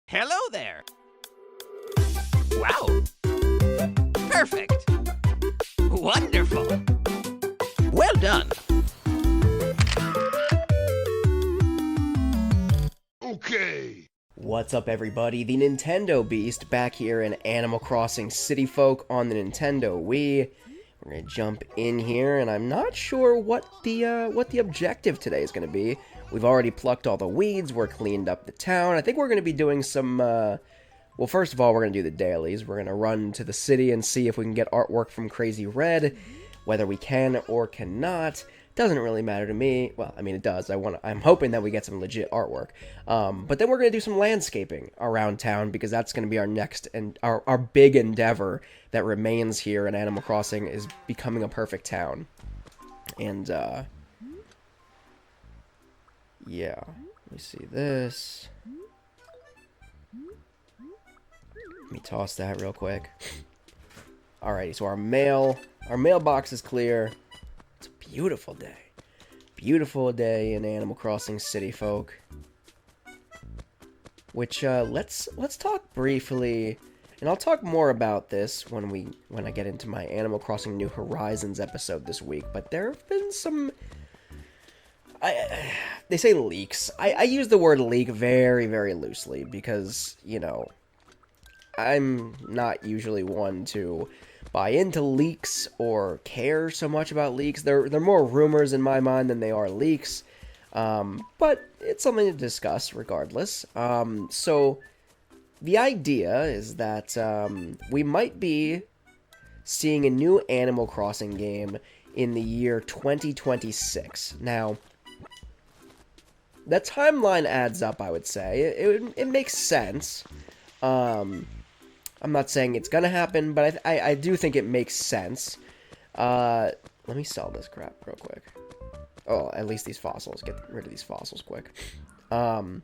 Hello there! Wow! Perfect! Wonderful! Well done! Okay! What's up, everybody? The Nintendo Beast back here in Animal Crossing City Folk on the Nintendo Wii. We're gonna jump in here, and I'm not sure what the objective today is gonna be. We've already plucked all the weeds. We're cleaned up the town. I think we're gonna be doing some. Well, first of all, we're gonna do the dailies. We're gonna run to the city and see if we can get artwork from Crazy Red. Whether we can or cannot doesn't really matter to me. Well, I mean, it does. I'm hoping that we get some legit artwork. But then we're gonna do some landscaping around town because that's gonna be our next and our big endeavor that remains here in Animal Crossing is becoming a perfect town. And yeah, let me see this. Let me toss that real quick. Alrighty, so our mailbox is clear. It's a beautiful day. Beautiful day in Animal Crossing City Folk. Which let's talk briefly, and I'll talk more about this when I get into my Animal Crossing New Horizons episode this week. But there have been some. They say leaks. I use the word leak very, very loosely because, you know, I'm not usually one to buy into leaks or care so much about leaks. They're more rumors in my mind than they are leaks. But it's something to discuss regardless. So the idea is that we might be seeing a new Animal Crossing game in the year 2026. Now, that timeline adds up, I would say. It makes sense. I'm not saying it's gonna happen, but I do think it makes sense. Let me sell this crap real quick. Oh, at least these fossils. Get rid of these fossils quick. But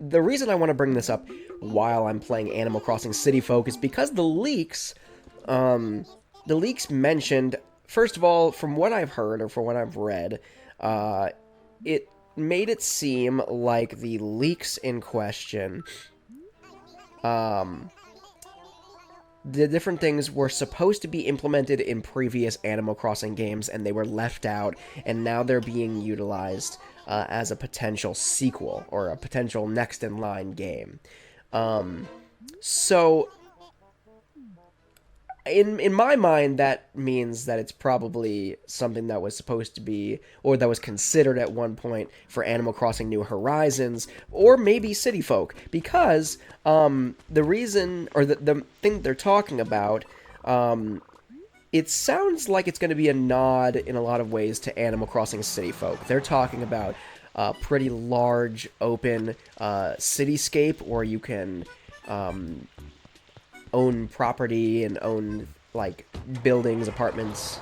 the reason I want to bring this up while I'm playing Animal Crossing City Folk is because the leaks mentioned, first of all, from what I've heard or from what I've read, it made it seem like the leaks in question, the different things were supposed to be implemented in previous Animal Crossing games, and they were left out, and now they're being utilized as a potential sequel, or a potential next-in-line game. So, in my mind, that means that it's probably something that was supposed to be, or that was considered at one point for Animal Crossing New Horizons, or maybe City Folk, because the reason, or the thing they're talking about, it sounds like it's going to be a nod in a lot of ways to Animal Crossing City Folk. They're talking about a pretty large, open cityscape where you can own property and own, like, buildings, apartments,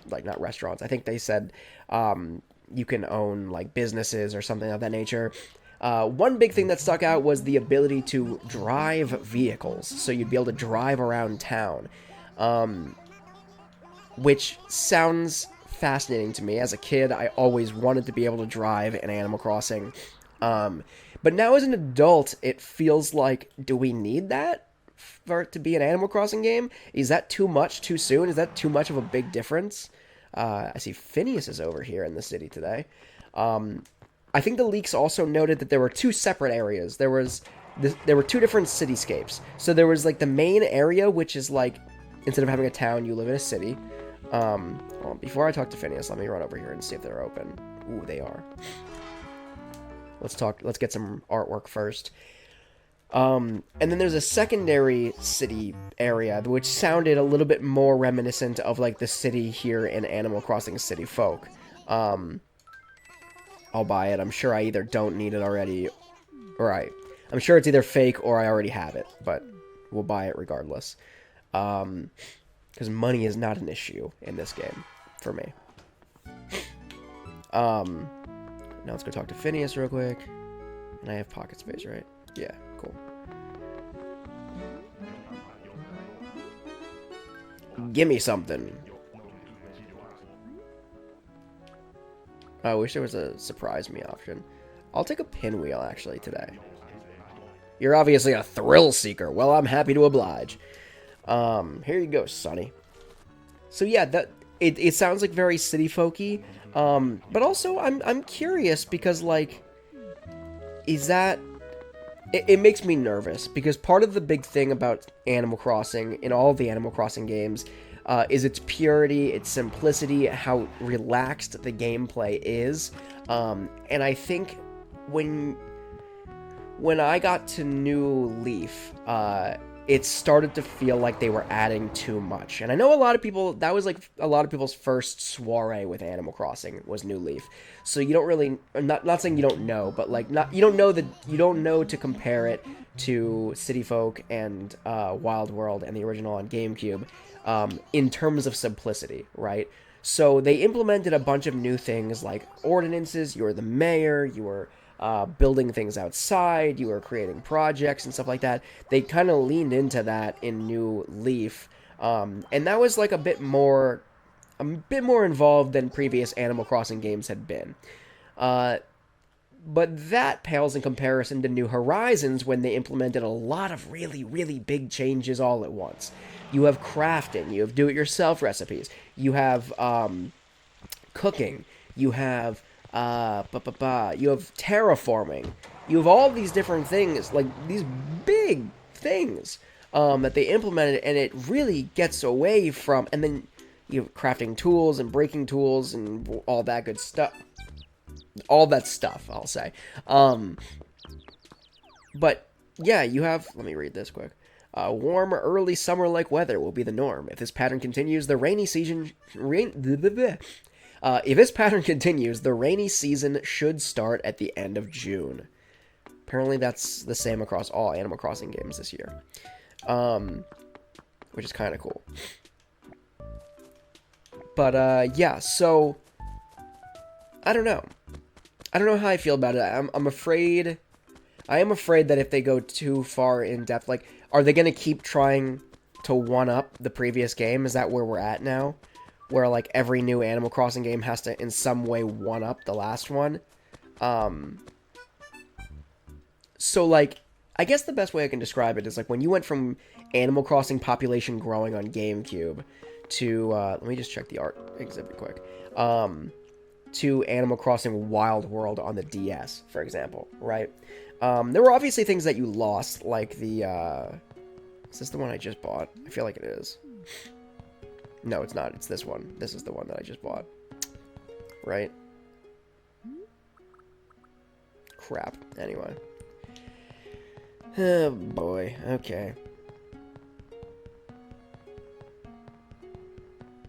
like, not restaurants. I think they said you can own, like, businesses or something of that nature. One big thing that stuck out was the ability to drive vehicles, so you'd be able to drive around town, which sounds fascinating to me. As a kid, I always wanted to be able to drive in Animal Crossing, but now as an adult, it feels like, do we need that for it to be an Animal Crossing game? Is that too much too soon? Is that too much of a big difference? I see Phineas is over here in the city today. I think the leaks also noted that there were two separate areas. There were two different cityscapes. So there was, like, the main area, which is, like, instead of having a town, you live in a city. Well, before I talk to Phineas, let me run over here and see if they're open. Ooh, they are. Let's get some artwork first. And then there's a secondary city area, which sounded a little bit more reminiscent of, like, the city here in Animal Crossing City Folk. I'll buy it. I'm sure I either don't need it already, or I'm sure it's either fake or I already have it, but we'll buy it regardless. Because money is not an issue in this game, for me. Now let's go talk to Phineas real quick. And I have pocket space, right? Yeah, cool. Gimme something. I wish there was a surprise me option. I'll take a pinwheel, actually, today. You're obviously a thrill seeker. Well, I'm happy to oblige. Here you go, Sonny. So yeah, it sounds like very city folky. But also I'm curious because like, is that it makes me nervous because part of the big thing about Animal Crossing in all of the Animal Crossing games is its purity, its simplicity, how relaxed the gameplay is. And I think when I got to New Leaf, it started to feel like they were adding too much. And I know a lot of people, that was like a lot of people's first soiree with Animal Crossing was New Leaf. So you don't really, not saying you don't know, but like you don't know to compare it to City Folk and Wild World and the original on GameCube in terms of simplicity, right? So they implemented a bunch of new things like ordinances. You were the mayor, you were building things outside, you were creating projects and stuff like that. They kind of leaned into that in New Leaf, and that was like a bit more involved than previous Animal Crossing games had been. But that pales in comparison to New Horizons when they implemented a lot of really, really big changes all at once. You have crafting, you have do-it-yourself recipes, you have cooking, you have you have terraforming, you have all these different things, like these big things that they implemented, and it really gets away from, and then you have crafting tools and breaking tools and all that good stuff. All that stuff, I'll say. But yeah, you have, let me read this quick. Warm early summer-like weather will be the norm. If this pattern continues, the rainy season should start at the end of June. Apparently that's the same across all Animal Crossing games this year. Which is kind of cool. But, yeah, so I don't know. I don't know how I feel about it. I am afraid that if they go too far in depth, like, are they going to keep trying to one-up the previous game? Is that where we're at now? Where, like, every new Animal Crossing game has to, in some way, one-up the last one? So, like, I guess the best way I can describe it is, like, when you went from Animal Crossing population growing on GameCube to, let me just check the art exhibit quick, to Animal Crossing Wild World on the DS, for example, right? There were obviously things that you lost, like the, is this the one I just bought? I feel like it is. No, it's not. It's this one. This is the one that I just bought. Right? Crap. Anyway. Oh, boy. Okay.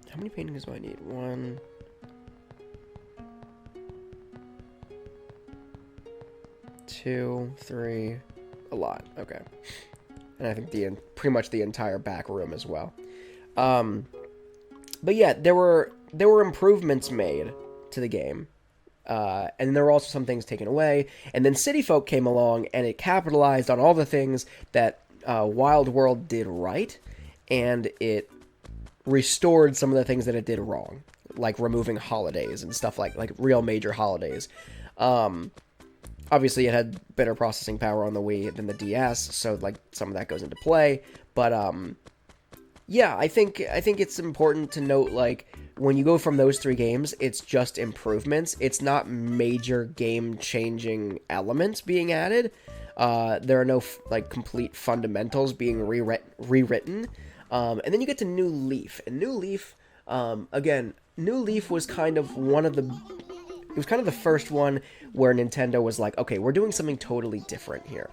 How many paintings do I need? 1... 2, 3, a lot. Okay. And I think pretty much the entire back room as well. But yeah, there were improvements made to the game. And there were also some things taken away. And then City Folk came along and it capitalized on all the things that Wild World did right, and it restored some of the things that it did wrong, like removing holidays and stuff like real major holidays. Obviously, it had better processing power on the Wii than the DS, so like some of that goes into play. But yeah, I think it's important to note, like, when you go from those 3 games, it's just improvements. It's not major game-changing elements being added. There are no like complete fundamentals being rewritten. And then you get to New Leaf, and New Leaf, again, New Leaf was kind of it was kind of the first one where Nintendo was like, okay, we're doing something totally different here.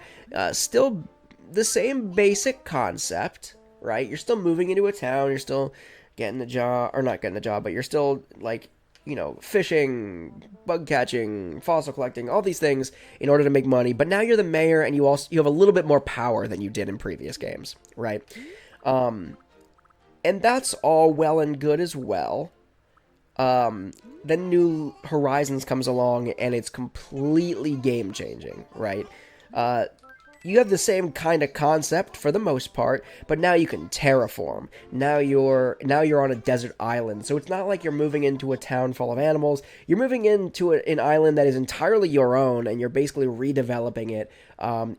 Still the same basic concept, right? You're still moving into a town, you're still getting a job, or not getting a job, but you're still, like, you know, fishing, bug catching, fossil collecting, all these things in order to make money. But now you're the mayor, and you have a little bit more power than you did in previous games, right? And that's all well and good as well. Then New Horizons comes along, and it's completely game-changing, right? you have the same kind of concept for the most part, but now you can terraform. Now you're on a desert island, so it's not like you're moving into a town full of animals. You're moving into an island that is entirely your own, and you're basically redeveloping it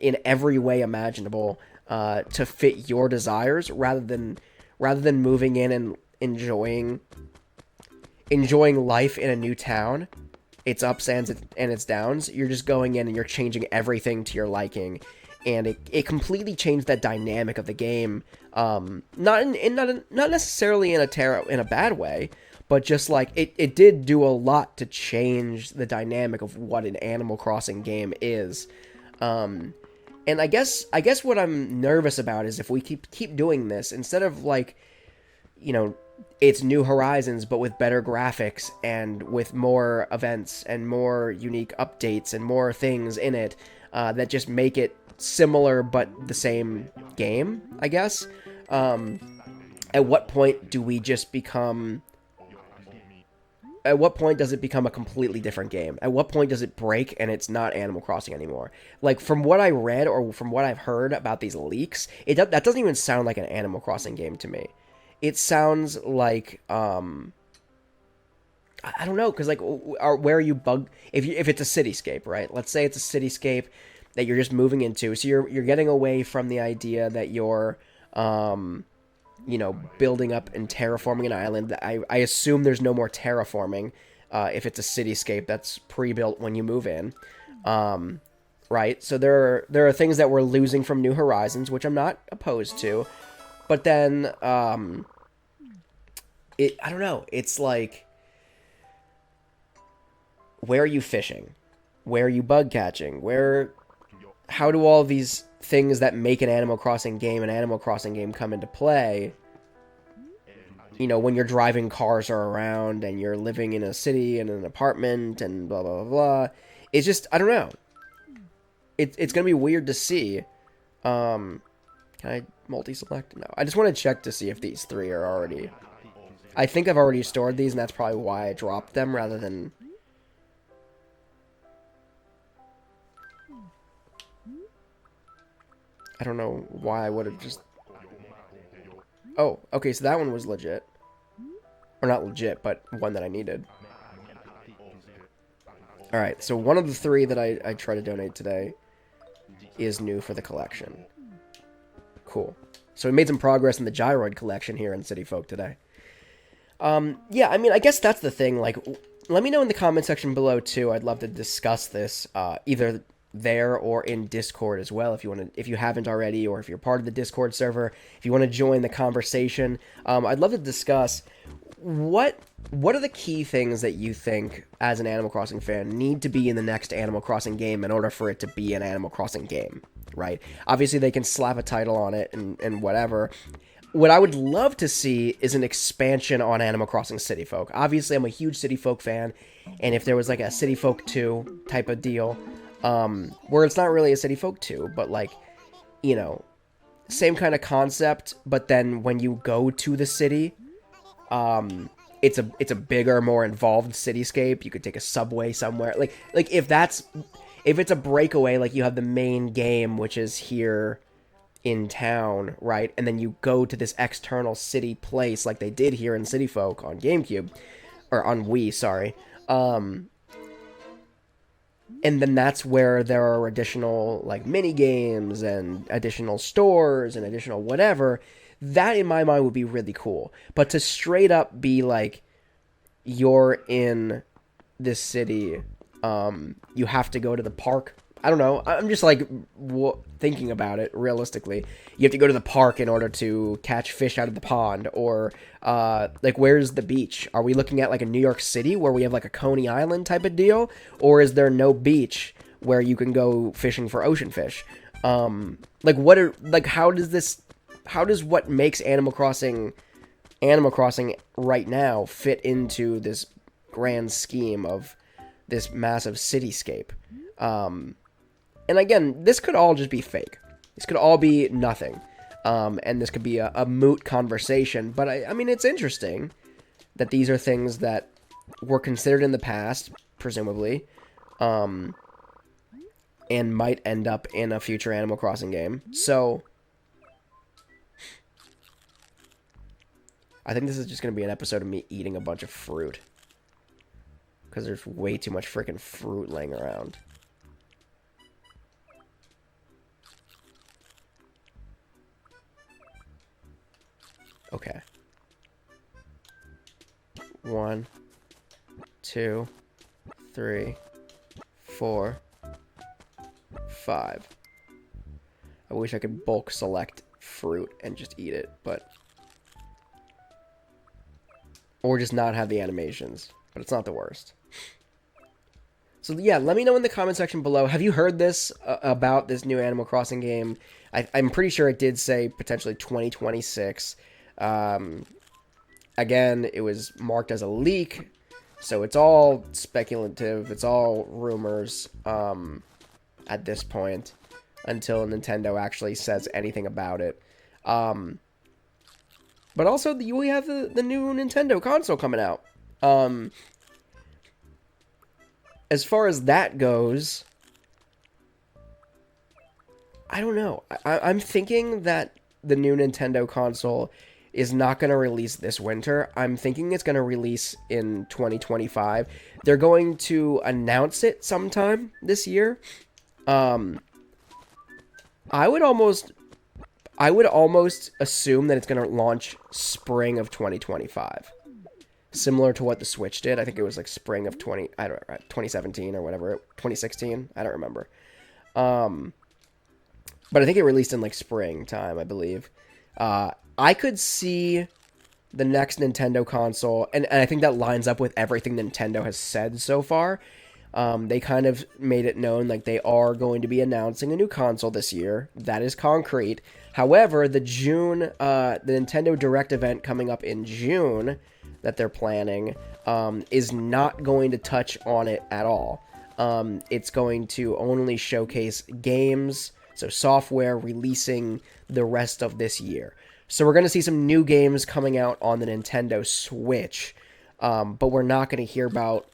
in every way imaginable to fit your desires, rather than moving in and enjoying life in a new town. Its ups and its downs. You're just going in and you're changing everything to your liking, and it completely changed that dynamic of the game. Not necessarily in a bad way, but just like it did do a lot to change the dynamic of what an Animal Crossing game is. And I guess what I'm nervous about is if we keep doing this, instead of like, you know, it's New Horizons, but with better graphics and with more events and more unique updates and more things in it that just make it similar but the same game, I guess. At what point do we just become... At what point does it become a completely different game? At what point does it break and it's not Animal Crossing anymore? Like, from what I read or from what I've heard about these leaks, that doesn't even sound like an Animal Crossing game to me. It sounds like, I don't know, because, like, where are you if it's a cityscape, right? Let's say it's a cityscape that you're just moving into, so you're getting away from the idea that you're, you know, building up and terraforming an island. I assume there's no more terraforming if it's a cityscape that's pre-built when you move in, right? So there are things that we're losing from New Horizons, which I'm not opposed to. But then, I don't know, it's like, where are you fishing? Where are you bug catching? How do all these things that make an Animal Crossing game come into play? You know, when you're driving cars around and you're living in a city and an apartment and blah, blah, blah, blah. It's just, I don't know. It's going to be weird to see. Can I multi-select? No. I just want to check to see if these three are already... I think I've already stored these, and that's probably why I dropped them rather than... I don't know why I would have just... Oh, okay, so that one was legit. Or not legit, but one that I needed. Alright, so one of the three that I try to donate today is new for the collection. Cool. So we made some progress in the Gyroid collection here in City Folk today. Yeah, I mean, I guess that's the thing. Like, let me know in the comment section below, too. I'd love to discuss this, either there or in Discord as well, if you haven't already, or if you're part of the Discord server, if you want to join the conversation. I'd love to discuss what are the key things that you think, as an Animal Crossing fan, need to be in the next Animal Crossing game in order for it to be an Animal Crossing game, right? Obviously, they can slap a title on it and whatever. What I would love to see is an expansion on Animal Crossing City Folk. Obviously, I'm a huge City Folk fan, and if there was like a City Folk 2 type of deal, where it's not really a City Folk 2, but like, you know, same kind of concept, but then when you go to the city, it's a bigger, more involved cityscape. You could take a subway somewhere. Like if it's a breakaway, like you have the main game, which is here in town, right? And then you go to this external city place like they did here in City Folk on GameCube, or on Wii, sorry. And then that's where there are additional, like, mini-games and additional stores and additional whatever. That, in my mind, would be really cool. But to straight up be, like, you're in this city, you have to go to the park. I don't know. I'm just, like, thinking about it realistically. You have to go to the park in order to catch fish out of the pond. Or, like, where's the beach? Are we looking at, like, a New York City where we have, like, a Coney Island type of deal? Or is there no beach where you can go fishing for ocean fish? Like, how does what makes Animal Crossing right now fit into this grand scheme of this massive cityscape? And again, this could all just be fake. This could all be nothing. And this could be a moot conversation. But I mean, it's interesting that these are things that were considered in the past, presumably. and might end up in a future Animal Crossing game. So I think this is just going to be an episode of me eating a bunch of fruit. Because there's way too much freaking fruit laying around. Okay. 1, 2, 3, 4, 5. I wish I could bulk select fruit and just eat it, but... Or just not have the animations, but it's not the worst. So yeah, let me know in the comment section below. Have you heard this about this new Animal Crossing game? I'm pretty sure it did say potentially 2026. Again, it was marked as a leak, so it's all speculative. It's all rumors at this point until Nintendo actually says anything about it. But also, we have the new Nintendo console coming out. As far as that goes, I don't know. I'm thinking that the new Nintendo console is not going to release this winter. I'm thinking it's going to release in 2025. They're going to announce it sometime this year. I would almost assume that it's going to launch spring of 2025. Similar to what the Switch did. I think it was like spring of 2017 or whatever. 2016. I don't remember. But I think it released in like springtime, I believe. I could see the next Nintendo console, and I think that lines up with everything Nintendo has said so far. They kind of made it known like they are going to be announcing a new console this year. That is concrete. However, the Nintendo Direct event coming up in June that they're planning is not going to touch on it at all. It's going to only showcase games, so software releasing the rest of this year. So we're going to see some new games coming out on the Nintendo Switch, but we're not going to hear about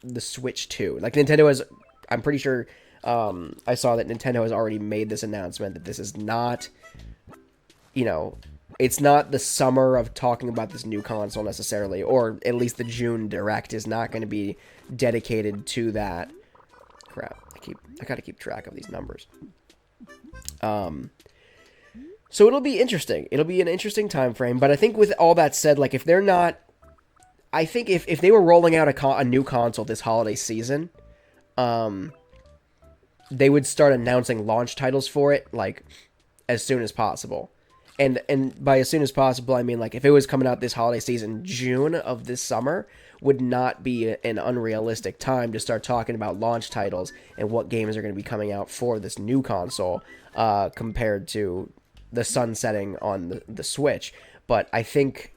the Switch 2. Like Nintendo has, I'm pretty sure I saw that Nintendo has already made this announcement that this is not, it's not the summer of talking about this new console necessarily, or at least the June Direct is not going to be dedicated to that. Crap, I gotta keep track of these numbers. So it'll be interesting. It'll be an interesting time frame, but I think with all that said, like if they're not, I think if they were rolling out a new console this holiday season, they would start announcing launch titles for it like as soon as possible. And by as soon as possible, I mean, like, if it was coming out this holiday season, June of this summer would not be an unrealistic time to start talking about launch titles and what games are going to be coming out for this new console compared to the sunsetting on the Switch. But I think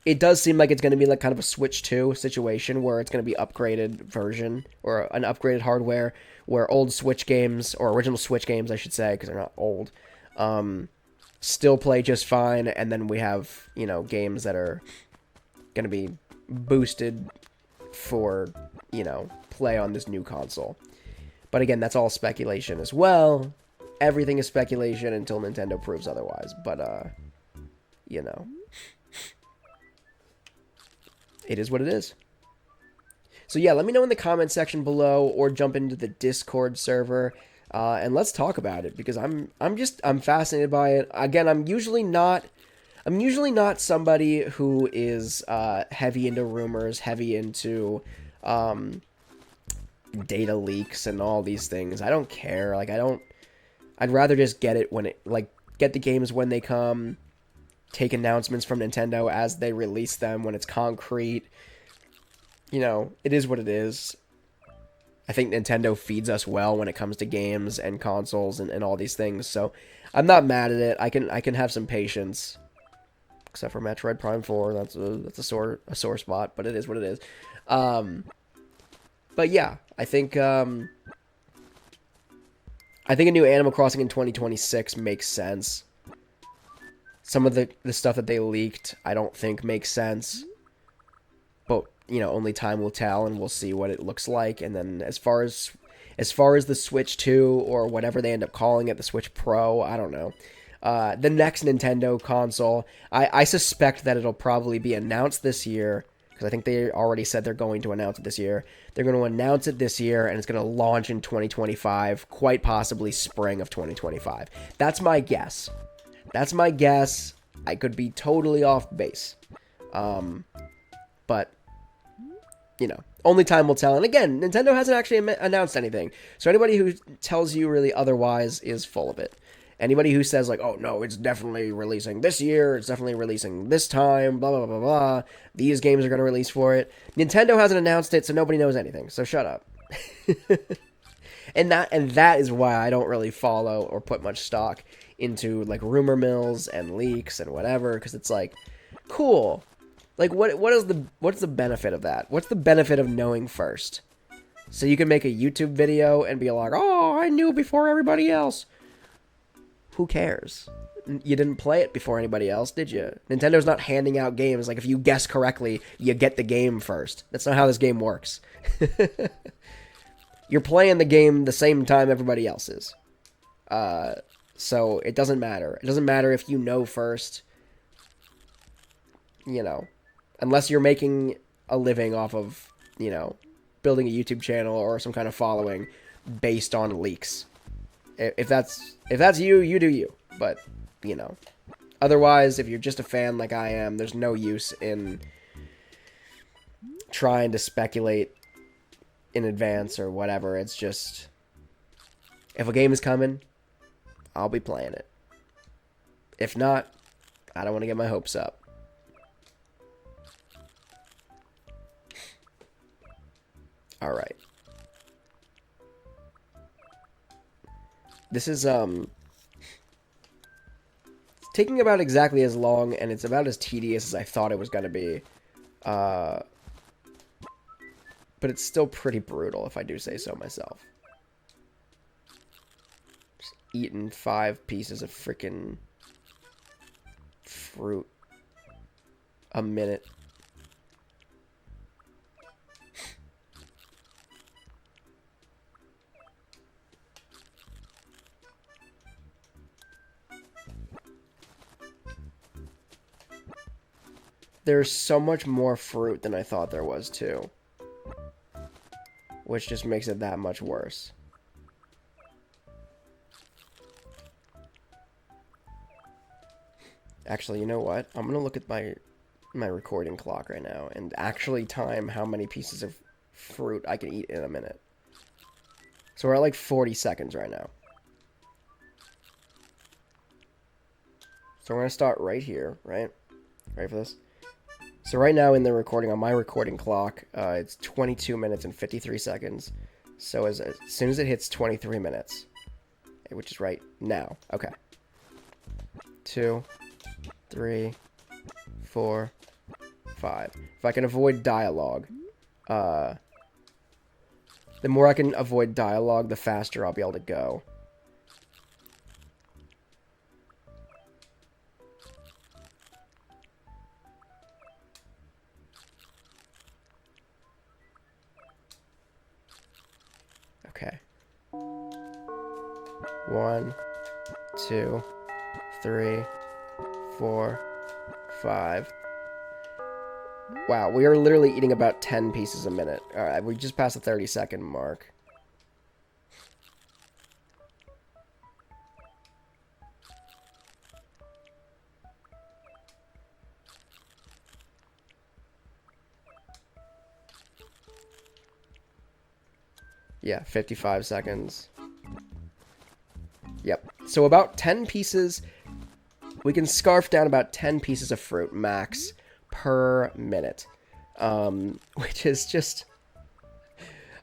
it does seem like it's going to be like kind of a Switch 2 situation where it's going to be upgraded version or an upgraded hardware where old Switch games, or original Switch games, I should say, because they're not old, still play just fine, and then we have, games that are going to be boosted for, play on this new console. But again, that's all speculation as well. Everything is speculation until Nintendo proves otherwise, but, it is what it is. So yeah, let me know in the comment section below, or jump into the Discord server. And let's talk about it, because I'm fascinated by it. Again, I'm usually not somebody who is heavy into rumors, heavy into data leaks and all these things. I don't care. I'd rather just get it when it, get the games when they come, take announcements from Nintendo as they release them when it's concrete. It is what it is. I think Nintendo feeds us well when it comes to games and consoles and all these things, so I'm not mad at it. I can have some patience, except for Metroid Prime 4. That's a sore spot, but it is what it is. But yeah, I think a new Animal Crossing in 2026 makes sense. Some of the stuff that they leaked, I don't think makes sense. But only time will tell, and we'll see what it looks like. And then as far as As far as the Switch 2 or whatever they end up calling it, the Switch Pro, I don't know. The next Nintendo console, I suspect that it'll probably be announced this year, because I think they already said they're going to announce it this year. They're going to announce it this year, and it's going to launch in 2025, quite possibly spring of 2025. That's my guess. That's my guess. I could be totally off base. But, you know, only time will tell. And again, Nintendo hasn't actually announced anything. So anybody who tells you really otherwise is full of it. Anybody who says, like, oh, no, it's definitely releasing this year, it's definitely releasing this time, blah, blah, blah, blah, these games are going to release for it. Nintendo hasn't announced it, so nobody knows anything, so shut up. and that is why I don't really follow or put much stock into, like, rumor mills and leaks and whatever, because it's like, cool. Like, what's the benefit of that? What's the benefit of knowing first? So you can make a YouTube video and be like, oh, I knew before everybody else. Who cares? You didn't play it before anybody else, did you? Nintendo's not handing out games like if you guess correctly, you get the game first. That's not how this game works. You're playing the game the same time everybody else is. So it doesn't matter. It doesn't matter if you know first. You know, unless you're making a living off of, you know, building a YouTube channel or some kind of following based on leaks. If that's you, you do you. But, you know, otherwise, if you're just a fan like I am, there's no use in trying to speculate in advance or whatever. It's just, if a game is coming, I'll be playing it. If not, I don't want to get my hopes up. All right. This is, taking about exactly as long, and it's about as tedious as I thought it was going to be. But it's still pretty brutal, if I do say so myself. Just eating 5 pieces of freaking fruit a minute. There's so much more fruit than I thought there was, too. Which just makes it that much worse. Actually, you know what? I'm gonna look at my recording clock right now and actually time how many pieces of fruit I can eat in a minute. So we're at like 40 seconds right now. So we're gonna start right here, right? Ready for this? So right now in the recording, on my recording clock, it's 22 minutes and 53 seconds. So as soon as it hits 23 minutes, which is right now, okay. 2, 3, 4, 5. If I can avoid dialogue, the more I can avoid dialogue, the faster I'll be able to go. Okay. 1, 2, 3, 4, 5. Wow, we are literally eating about 10 pieces a minute. Alright, we just passed the 30-second mark. Yeah, 55 seconds. Yep. So about 10 pieces. We can scarf down about 10 pieces of fruit max per minute. Which is just...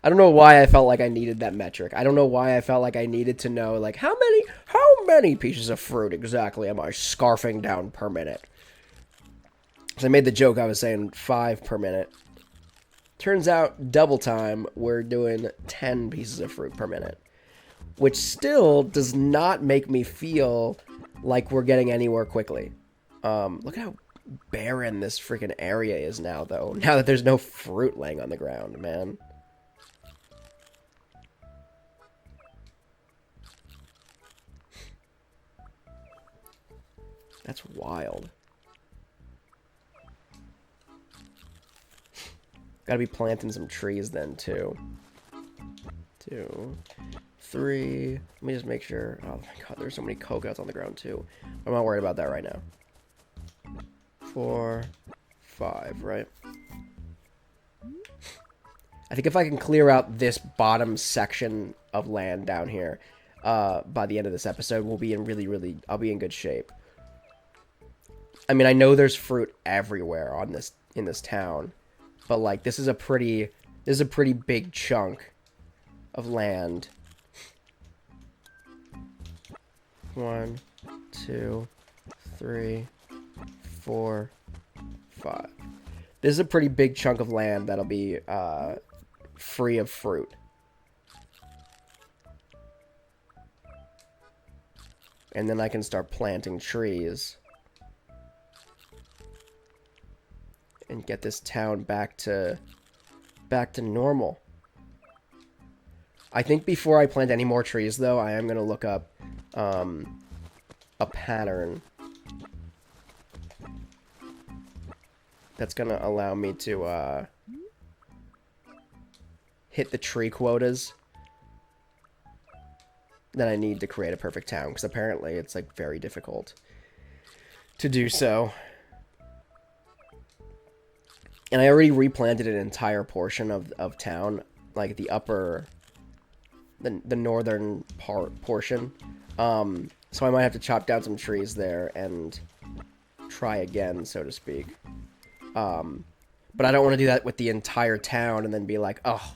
I don't know why I felt like I needed that metric. I don't know why I felt like I needed to know, like, how many pieces of fruit exactly am I scarfing down per minute? So I made the joke, I was saying 5 per minute. Turns out, double time, we're doing 10 pieces of fruit per minute. Which still does not make me feel like we're getting anywhere quickly. Look at how barren this freaking area is now, though. Now that there's no fruit laying on the ground, man. That's wild. Gotta be planting some trees then, too. 2, 3. Let me just make sure. Oh my god, there's so many coconuts on the ground, too. I'm not worried about that right now. 4, 5, right? I think if I can clear out this bottom section of land down here, by the end of this episode, we'll be in I'll be in good shape. I mean, I know there's fruit everywhere in this town, but like this is a pretty big chunk of land. 1, 2, 3, 4, 5. This is a pretty big chunk of land that'll be free of fruit. And then I can start planting trees. And get this town back to normal. I think before I plant any more trees, though, I am going to look up a pattern that's going to allow me to hit the tree quotas that I need to create a perfect town, because apparently it's like very difficult to do so. And I already replanted an entire portion of town, like the northern portion. So I might have to chop down some trees there and try again, so to speak. But I don't want to do that with the entire town and then be like, oh,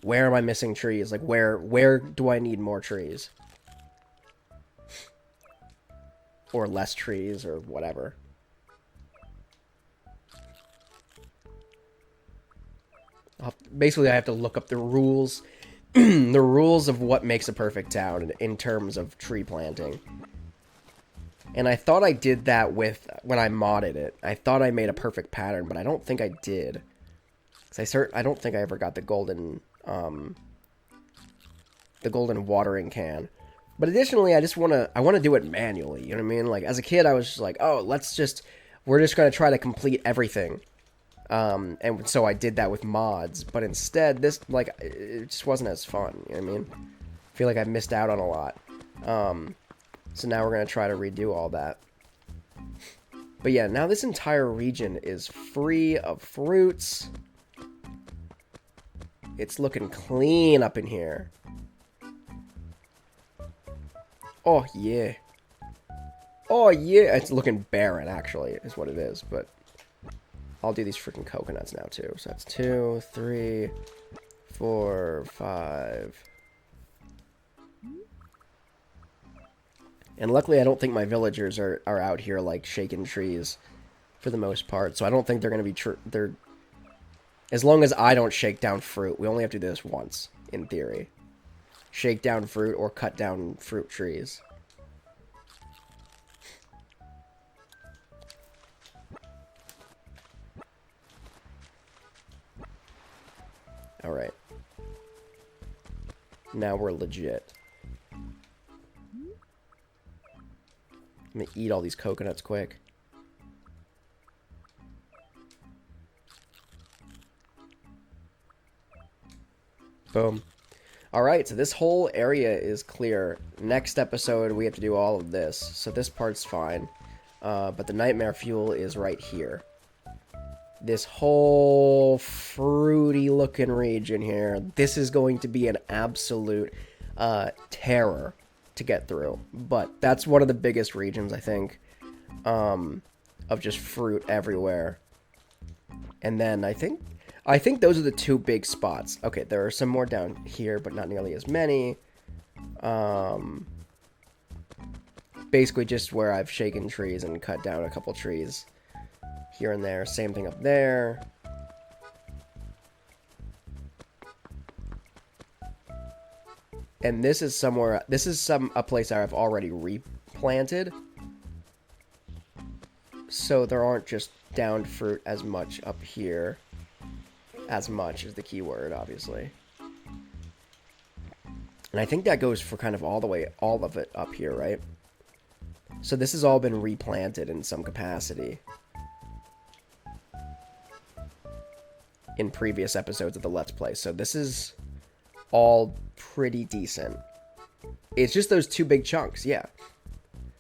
where am I missing trees? Like, where do I need more trees? Or less trees, or whatever. Basically, I have to look up the rules, the rules of what makes a perfect town in terms of tree planting. And I thought I did that when I modded it. I thought I made a perfect pattern, but I don't think I did. 'Cause I don't think I ever got the golden watering can. But additionally, I want to do it manually. You know what I mean? Like as a kid, I was just like, oh, we're just gonna try to complete everything. And so I did that with mods, but instead, it just wasn't as fun, you know what I mean? I feel like I missed out on a lot. So now we're going to try to redo all that. But yeah, now this entire region is free of fruits. It's looking clean up in here. Oh, yeah. Oh, yeah. It's looking barren, actually, is what it is, but I'll do these freaking coconuts now, too. So that's 2, 3, 4, 5. And luckily, I don't think my villagers are out here, like, shaking trees for the most part. So I don't think they're going to be... As long as I don't shake down fruit, we only have to do this once, in theory. Shake down fruit or cut down fruit trees. Alright. Now we're legit. I'm gonna eat all these coconuts quick. Boom. Alright, so this whole area is clear. Next episode, we have to do all of this. So this part's fine. But the nightmare fuel is right here. This whole fruity-looking region here. This is going to be an absolute terror to get through. But that's one of the biggest regions, I think, of just fruit everywhere. And then I think those are the two big spots. Okay, there are some more down here, but not nearly as many. Basically just where I've shaken trees and cut down a couple trees here and there. Same thing up there. And this is a place I've already replanted. So there aren't just downed fruit as much up here. As much is the key word, obviously. And I think that goes for kind of all of it up here, right? So this has all been replanted in some capacity in previous episodes of the Let's Play. So this is all pretty decent. It's just those two big chunks, yeah.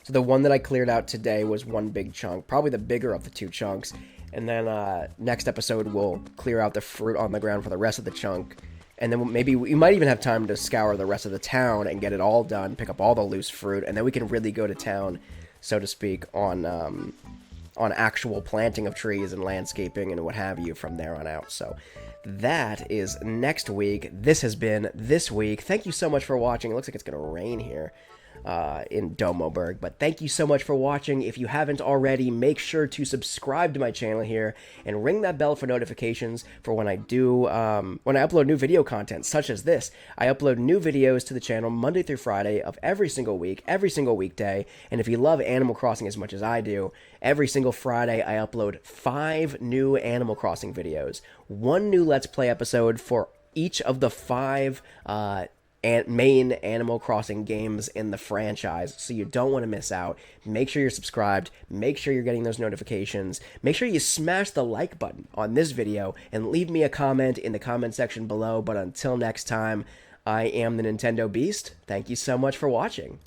So the one that I cleared out today was one big chunk, probably the bigger of the two chunks. And then next episode we'll clear out the fruit on the ground for the rest of the chunk. And then maybe we might even have time to scour the rest of the town and get it all done, pick up all the loose fruit, and then we can really go to town, so to speak, on actual planting of trees and landscaping and what have you from there on out. So that is next week. This has been This Week. Thank you so much for watching. It looks like it's going to rain here in Domoburg, but thank you so much for watching. If you haven't already, make sure to subscribe to my channel here and ring that bell for notifications for when I do when I upload new video content such as this. I upload new videos to the channel Monday through Friday of every single week, every single weekday. And if you love Animal Crossing as much as I do, every single Friday I upload 5 new Animal Crossing videos, 1 new Let's Play episode for each of the 5 main Animal Crossing games in the franchise, so you don't want to miss out. Make sure you're subscribed, make sure you're getting those notifications, make sure you smash the like button on this video, and leave me a comment in the comment section below. But until next time, I am the Nintendo Beast. Thank you so much for watching.